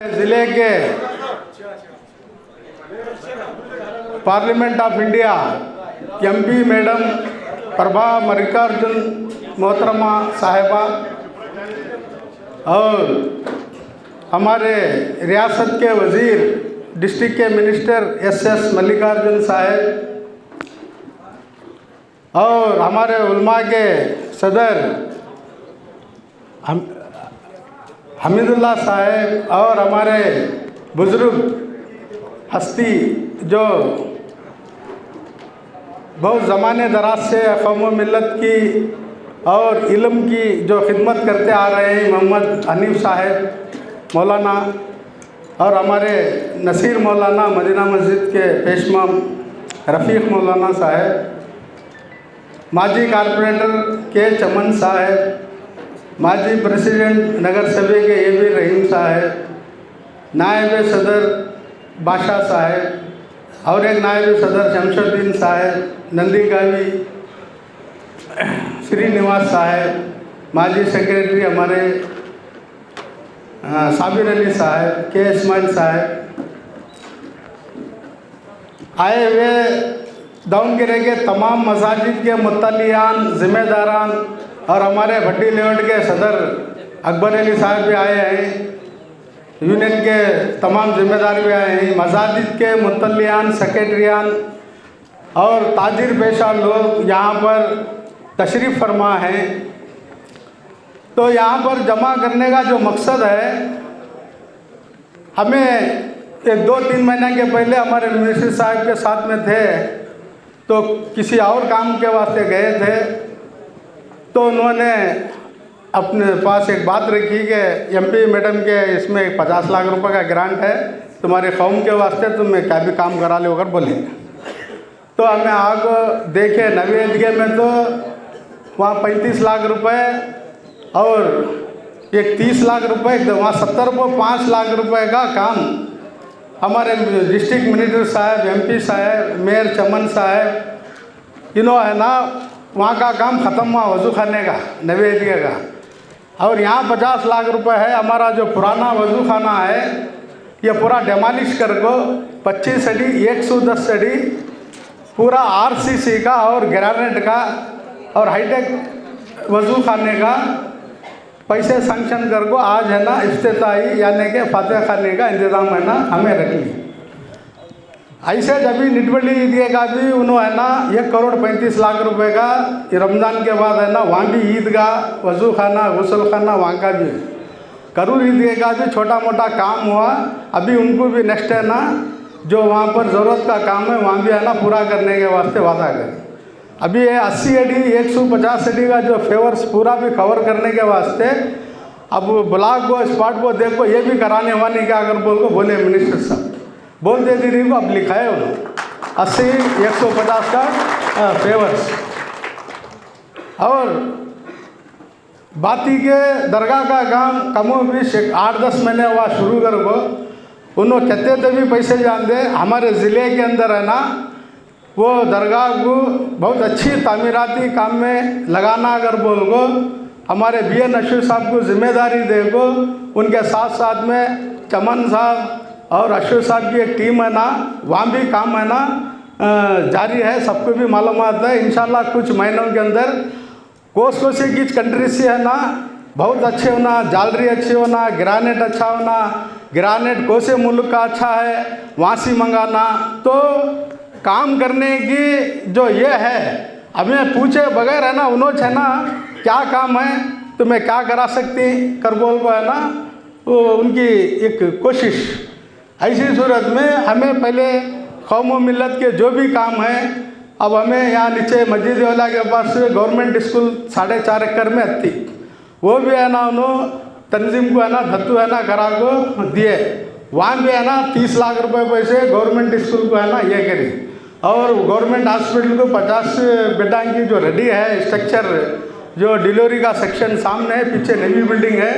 जिले के parliament of India MP madam Prabha Mallikarjun मोहतरमा साहिबा और हमारे रियासत के वजीर डिस्ट्रिक्ट के मिनिस्टर एस मल्लिकार्जुन साहब और हमारे उलमा के सदर हमीदुल्लाह साहब और हमारे बुज़ुर्ग हस्ती जो बहुत ज़माने दराज से कौम मिल्लत की और इल्म की जो खिदमत करते आ रहे हैं मोहम्मद हनीफ साहब मौलाना और हमारे नसीर मौलाना मदीना मस्जिद के पेशमाम रफ़ीक मौलाना साहब, माजी कारपोरेटर के चमन साहब, माजी प्रेसिडेंट नगर सभा के ए बी रहीम साहब, नायब सदर बादशाह साहब और एक नायब सदर शमशुद्दीन साहब, नंदीगावी श्रीनिवास साहब, माजी सेक्रेटरी हमारे साबिर अली साहब, के इस्माइल साहब, आए हुए दावनगिरी के तमाम मसाजिद के मुत्तलियान ज़िम्मेदारान और हमारे भट्टी लेआउट के सदर अकबर अली साहब भी आए हैं, यूनियन के तमाम जिम्मेदार भी आए हैं, मसाजिद के मुत्तलियान सेक्रेटरियान और ताजिर पेशा लोग यहाँ पर तशरीफ़ फरमा हैं। तो यहाँ पर जमा करने का जो मकसद है, हमें एक 2-3 महीने के पहले हमारे मिनिस्टर साहब के साथ में थे तो किसी और काम के वास्ते गए थे, तो उन्होंने अपने पास एक बात रखी कि एमपी मैडम के इसमें 50 लाख रुपए का ग्रांट है तुम्हारे कौम के वास्ते, तुम्हें क्या भी काम करा लो अगर बोले। तो हमें आग देखे नवी ईदगाह में तो वहाँ 35 लाख रुपए और एक 30 लाख रुपए, वहाँ 70 को 5 लाख रुपए का काम हमारे डिस्ट्रिक्ट मिनिस्टर साहब, एमपी साहब, मेयर चमन साहब, इन्होंने है ना वहाँ का काम ख़त्म हुआ वज़ू खाने का नवी ईदगाह का। और यहाँ 50 लाख रुपए है, हमारा जो पुराना वज़ू खाना है ये पूरा डेमोलिश कर को 25 अड़ी 110 अड़ी पूरा आरसीसी का और ग्रेनाइट का और हाईटेक वज़ू खाने का पैसे सैंक्शन कर को आज है ना इफ्तिताही यानी कि फातिहा खाने का इंतज़ाम है ना हमें रख ली। ऐसे जब भी निटबड़ी ईदगाह का भी उन्होंने है ना 1,35,00,000 रुपए का रमज़ान के बाद है ना वहाँ भी ईदगाह वज़ू खाना गुसल खाना वहाँ का भी करूर ईदगाह का भी छोटा मोटा काम हुआ। अभी उनको भी नेक्स्ट है ना जो वहाँ पर ज़रूरत का काम है वहाँ भी है ना पूरा करने के वास्ते वादा करें। अभी ये 80 अड़ी 150 अड़ी का जो फेवर्स पूरा भी कवर करने के वास्ते अब ब्लॉक को स्पॉट को देखो ये भी कराने वाले क्या अगर बोल को बोले मिनिस्टर साहब बोल दे दी रही को अब लिखा है उन्होंने 80-150 का फेवर्स। और बाती के दरगाह का काम कमो भी 8-10 महीने हुआ शुरू कर को उन्होंने कहते थे भी पैसे जान दे हमारे ज़िले के अंदर है ना वो दरगाह को बहुत अच्छी तामीराती काम में लगाना अगर बोल को हमारे BN अशरफ साहब को जिम्मेदारी दे को उनके साथ साथ में चमन साहब और अशरफ साहब की एक टीम है ना वहाँ भी काम है ना जारी है, सबको भी मालूमात है। इंशाल्लाह कुछ महीनों के अंदर कोसी की कंट्री से है ना बहुत अच्छे होना, जालरी अच्छी होना, ग्रेनाइट अच्छा होना, ग्रेनाइट कोसे मुल्क का अच्छा है वहाँ से मंगाना। तो काम करने की जो ये है हमें पूछे बगैर है ना उन्होंने है ना क्या काम है तुम्हें क्या करा सकती कर बोल को है ना वो उनकी एक कोशिश। ऐसी सूरत में हमें पहले कौम मिल्लत के जो भी काम है अब हमें यहाँ नीचे मस्जिद वाला के पास गवर्नमेंट स्कूल 4.5 एकड़ में थी वो भी है ना उन्होंने तंजीम को है ना धत्तू है ना करा को दिए, वहाँ भी है ना 30 लाख रुपए पैसे गवर्नमेंट स्कूल को है ना ये करी। और गवर्नमेंट हॉस्पिटल को 50 बेडों की जो रेडी है स्ट्रक्चर जो डिलीवरी का सेक्शन सामने है, पीछे नई बिल्डिंग है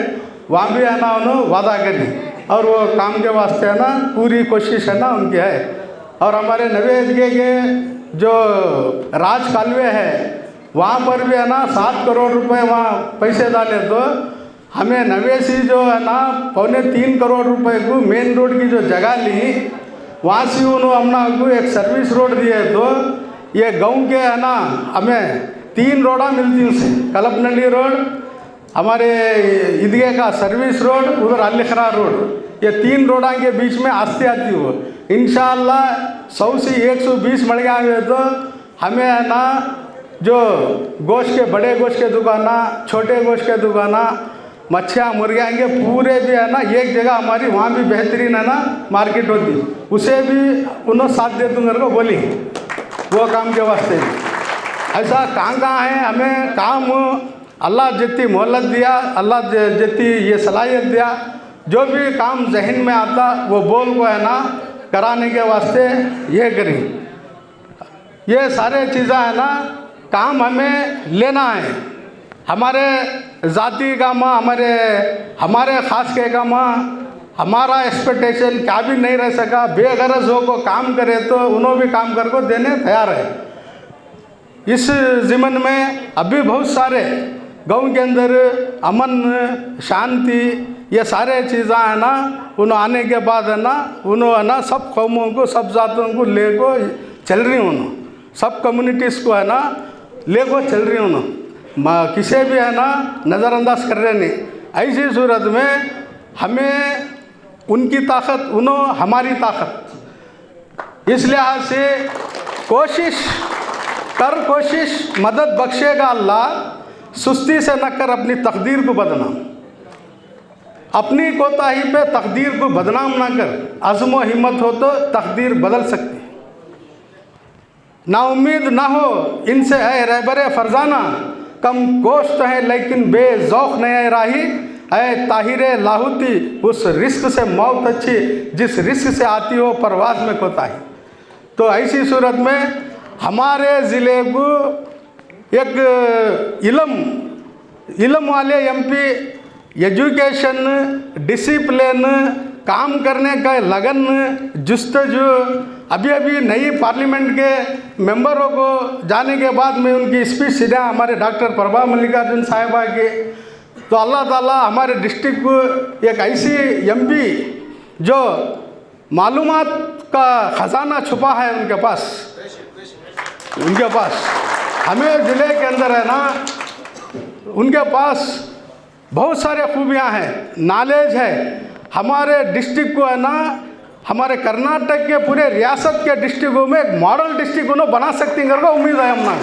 वहाँ भी है ना उन्होंने वादा करी और वो काम के वास्ते है ना पूरी कोशिश है ना उनकी है। और हमारे नवे ईदगाह के जो राज कालवे है वहाँ पर भी है ना 7 करोड़ रुपए वहाँ पैसे डाले तो हमें नवेसी जो है ना 2.25 करोड़ रुपए को मेन रोड की जो जगह ली, वहाँ से उन्होंने हमना को एक सर्विस रोड दिए। तो ये गांव के है ना हमें 3 रोड़ा मिलती उनसे, कलपनली रोड, हमारे ईदगाह का सर्विस रोड, उधर अलीखरा रोड, ये 3 रोड़ा के बीच में आस्ते आती हो। इंशाअल्लाह 100 से 120 मड़ गया हुए तो हमें है ना जो गोश्त के बड़े गोश्त के दुकाना, छोटे गोश्त के दुकाना, मच्छियाँ मुर्गियाँ के पूरे भी है ना एक जगह हमारी वहाँ भी बेहतरीन है ना मार्केट होती, उसे भी उन्होंने साथ दे दूँगा को बोली वो काम के वास्ते। ऐसा कहाँ है हमें काम अल्लाह जितनी मोहलत दिया, अल्लाह जितनी ये सलाहियत दिया, जो भी काम जहन में आता वो बोल को है ना कराने के वास्ते ये करी। ये सारे चीज़ें है ना काम हमें लेना है, हमारे ज़ाती काम, हमारे ख़ास के काम, हमारा एक्सपेक्टेशन क्या भी नहीं रह सका। बेगरज हो को काम करे तो उन्होंने भी काम कर को देने तैयार है। इस ज़िमन में अभी बहुत सारे गांव के अंदर अमन शांति ये सारे चीज़ें है ना उन्होंने आने के बाद है ना उन्होंने है ना सब कौमों को, सब जातों को ले को चल रही उन्होंने, सब कम्युनिटीज़ को है ना ले को चल रही उन्होंने, किसी भी है ना नज़रअंदाज कर रहे नहीं। ऐसी सूरत में हमें उनकी ताकत, उन्होंने हमारी ताकत, इस लिहाज से कोशिश मदद बख्शेगा अल्लाह, सुस्ती से न कर अपनी तकदीर को बदनाम, अपनी कोताही पे तकदीर को बदनाम ना कर, अज़्म व हिम्मत हो तो तकदीर बदल सकती है। ना उम्मीद ना हो इनसे है रहबरे फरजाना, कम गोश्त है लेकिन बेज़ौक़ नहीं राही, है ताहिरे लाहौती उस रिस्क से मौत अच्छी जिस रिस्क से आती हो परवाज़ में कोताही। तो ऐसी सूरत में हमारे ज़िले को एक इल्म वाले एमपी, एजुकेशन, डिसिप्लिन, काम करने का लगन, जुस्तजू, अभी नई पार्लियामेंट के मेंबरों को जाने के बाद में उनकी स्पीच सीधा हमारे डॉक्टर प्रभा मल्लिकार्जुन साहिबा के, तो अल्लाह ताला हमारे डिस्ट्रिक्ट को एक ऐसी एमपी जो मालूमात का ख़जाना छुपा है उनके पास हमें ज़िले के अंदर है ना उनके पास बहुत सारे खूबियाँ हैं, नॉलेज है। हमारे डिस्ट्रिक्ट को है ना हमारे कर्नाटक के पूरे रियासत के डिस्ट्रिक्टों में एक मॉडल डिस्ट्रिक्ट उन्होंने बना सकती करके उम्मीद है हमने।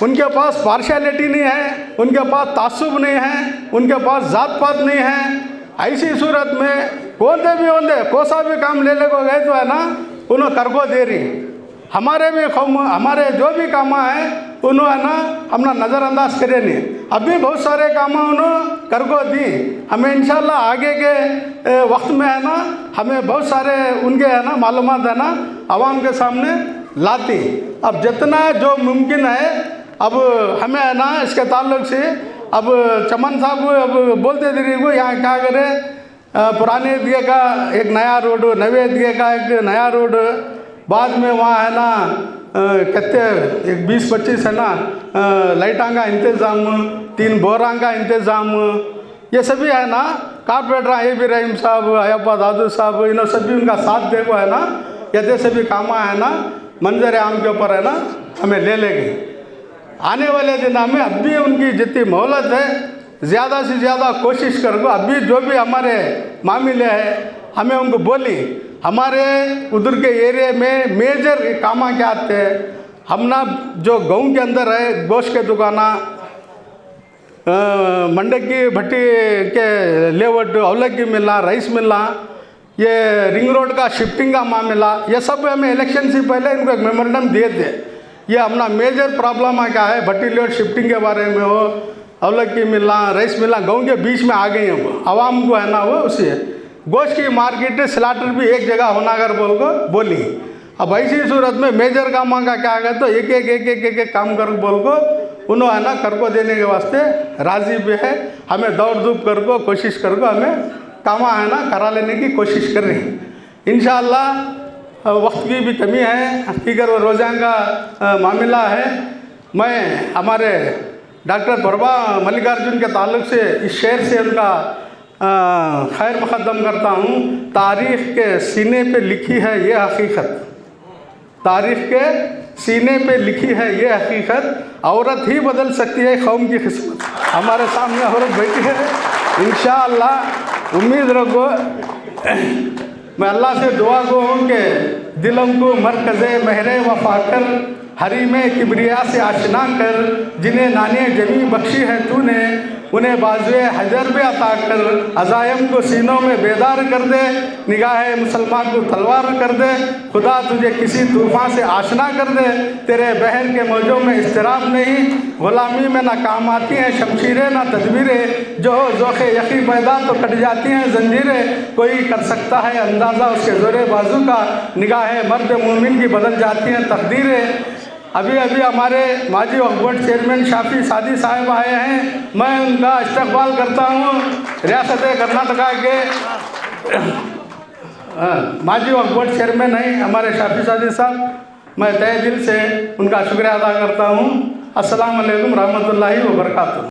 उनके पास पार्शियलिटी नहीं है, उनके पास तासुब नहीं है, उनके पास जात पात नहीं है। ऐसी सूरत में कौन भी होंगे कोसा भी काम ले को गए तो है ना उन्होंने कर को दे रही। हमारे भी हमारे जो भी काम है उन्होंने है ना हमने नज़रअंदाज करे नहीं, अभी बहुत सारे काम उन्होंने कर को दी। हमें इंशाल्लाह आगे के वक्त में है ना हमें बहुत सारे उनके है ना मालूमात है ना आवाम के सामने लाती। अब जितना जो मुमकिन है अब हमें है ना इसके ताल्लुक से अब चमन साहब अब बोलते थे को यहाँ क्या करें, पुराने ईदगाह का एक नया रोड, नवे ईदगाह का एक नया रोड, बाद में वहाँ है ना कहते एक 20-25 है ना लाइटां का इंतज़ाम, 3 बोरां का इंतज़ाम, ये सभी है ना कारपोरेटर ये भी रहीम साहब, अयप्पा दादू साहब, इन्होंने सभी उनका साथ देखो है ना, ये सभी काम है ना मंजर आम के ऊपर है ना हमें ले लेंगे। आने वाले दिन में अभी उनकी जितनी मोहलत है ज़्यादा से ज़्यादा कोशिश करो। अभी जो भी हमारे मामले हैं हमें उनको बोली, हमारे उधर के एरिया में मेजर काम क्या आते हैं, हम ना जो गाँव के अंदर है गोश्त के दुकाना, मंडे की भट्टी के लेवट, अवलक की मिलना, राइस मिलना, ये रिंग रोड का शिफ्टिंग का मामला, ये सब हमें इलेक्शन से पहले इनको एक मेमोरेंडम दिए थे। ये अपना मेजर प्रॉब्लम क्या है, भट्टी लेवट शिफ्टिंग के बारे में हो, अवलक की मिलना, राइस मिलना, गाँव के बीच में आ गई है वो, आवाम को है ना वो उसी गोश्त की मार्केट स्लाटर भी एक जगह होना अगर बोली। अब ऐसी सूरत में मेजर काम का क्या है तो एक काम कर बोल को उन्होंने है ना कर को देने के वास्ते राज़ी भी है। हमें दौड़ धूप कर को कोशिश कर को हमें काम है ना करा लेने की कोशिश कर रही हैं। इंशाअल्लाह वक्त की भी कमी है, हकीकत रोज़ाना का मामला है। मैं हमारे डॉक्टर प्रभा मल्लिकार्जुन के ताल्लुक से इस शेर से उनका खैर मुक़द्दम करता हूँ। तारीख़ के सीने पे लिखी है ये हकीकत, तारीख़ के सीने पे लिखी है ये हकीकत, औरत ही बदल सकती है कौम की किस्मत। हमारे सामने औरत बैठी है, इंशाअल्लाह उम्मीद रखो। मैं अल्लाह से दुआ गो हूँ कि दिलों को मरकज़े महरे वफा कर, हरीम किबरिया से आशना कर, जिन्हें नाने जमी बख्शी है तूने, उन्हें बाजुए हजर पे अता कर, अज़ायम को सीनों में बेदार कर दे, निगाह मुसलमान को तलवार कर दे, खुदा तुझे किसी तूफ़ान से आशना कर दे, तेरे बहर के मौजों में इस्तिराब नहीं, ग़ुलामी में ना काम आती हैं शमशीरें ना तदबीरें, जो हो ज़ोक़े यकी पैदा तो कट जाती हैं जंजीरें, कोई कर सकता है अंदाज़ा उसके ज़ोरे बाजू का, निगाह मर्द मोमिन की बदल जाती हैं तकदीरें। अभी अभी हमारे माजी वक्फ बोर्ड चेयरमैन शाफी सादी साहब आए हैं, मैं उनका इस्तकबाल करता हूँ। रियासत कर्नाटका के माजी वक्फ बोर्ड चेयरमैन हैं हमारे शाफी सादी साहब, मैं तहे दिल से उनका शुक्रिया अदा करता हूँ। अस्सलाम वालेकुम रहमतुल्लाहि व बरकातुहू।